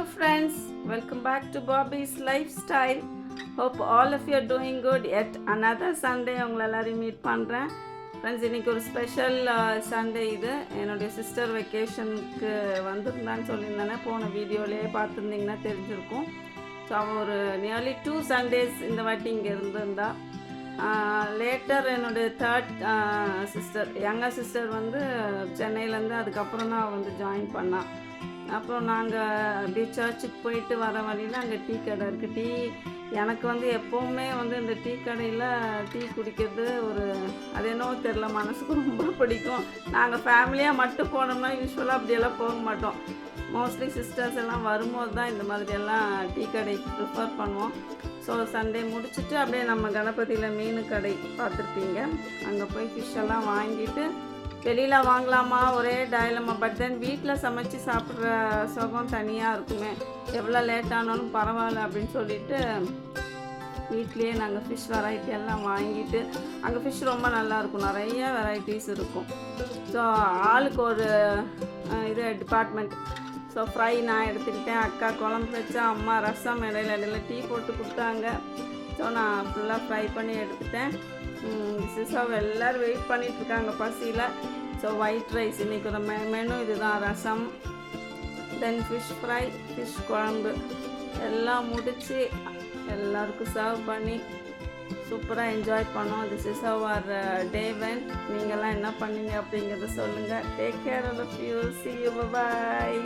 friends, welcome back to Bobby's Lifestyle. Hope all of you are doing good. Yet another Sunday உங்களை எல்லாரையும் meet பண்ணுறேன். Friends, இன்றைக்கி ஒரு special Sunday. இது என்னுடைய சிஸ்டர் வெக்கேஷனுக்கு வந்திருந்தான்னு சொல்லியிருந்தேனே, போன வீடியோலேயே பார்த்துருந்தீங்கன்னா தெரிஞ்சிருக்கும். ஸோ அவள் ஒரு நியர்லி 2 Sundays இந்த வாட்டி இங்கே இருந்திருந்தா. லேட்டர் என்னுடைய தேர்ட் சிஸ்டர், யங்கர் சிஸ்டர் வந்து சென்னையிலேருந்து அதுக்கப்புறம் தான் வந்து ஜாயின் பண்ணான். அப்புறம் நாங்கள் அப்படியே சர்ச்சுக்கு போயிட்டு வர வழியில் அங்கே டீ கடை இருக்குது. எனக்கு வந்து எப்போவுமே வந்து இந்த டீ கடையில் டீ குடிக்கிறது அது என்னவோ தெரில, மனசுக்கு ரொம்ப பிடிக்கும். நாங்கள் ஃபேமிலியாக மட்டும் போனோம்னா யூஸ்வலாக அப்படியெல்லாம் போக மாட்டோம். மோஸ்ட்லி சிஸ்டர்ஸ் எல்லாம் வரும்போது தான் இந்த மாதிரியெல்லாம் டீ கடை ப்ரிஃபர் பண்ணுவோம். ஸோ சண்டே முடிச்சுட்டு அப்படியே நம்ம கணபதியில் மீன் கடை பார்த்துருப்பீங்க, அங்கே போய் ஃபிஷ்ஷெல்லாம் வாங்கிட்டு வெளியில் வாங்கலாமா ஒரே டயலமா. பட் தென் வீட்டில் சமைச்சு சாப்பிட்ற சுகம் தனியாக இருக்குமே, எவ்வளோ லேட் ஆனாலும் பரவாயில்ல அப்படின்னு சொல்லிட்டு வீட்லேயே நாங்கள் ஃபிஷ் வெரைட்டி எல்லாம் வாங்கிட்டு, அங்கே ஃபிஷ் ரொம்ப நல்லாயிருக்கும், நிறைய வெரைட்டிஸ் இருக்கும். ஸோ ஆளுக்கு ஒரு டிபார்ட்மெண்ட். ஸோ ஃப்ரை நான் எடுத்துக்கிட்டேன், அக்கா குழம்பு வச்சா, அம்மா ரசம், இடையில டீ போட்டு கொடுத்தாங்க. ஸோ நான் ஃபுல்லாக ஃப்ரை பண்ணி எடுத்துட்டேன். சிசாவை எல்லோரும் வெயிட் பண்ணிகிட்ருக்காங்க பசியில். ஸோ ஒயிட் ரைஸ் இன்றைக்கி ஒரு மெனு இதுதான், rasam, then fish fry, fish குழம்பு எல்லாம் முடித்து எல்லாருக்கும் சர்வ் பண்ணி சூப்பராக என்ஜாய் பண்ணோம். This is our day went. நீங்கள்லாம் என்ன பண்ணீங்க அப்படிங்கிறத சொல்லுங்கள். Take care of you. See you. Bye.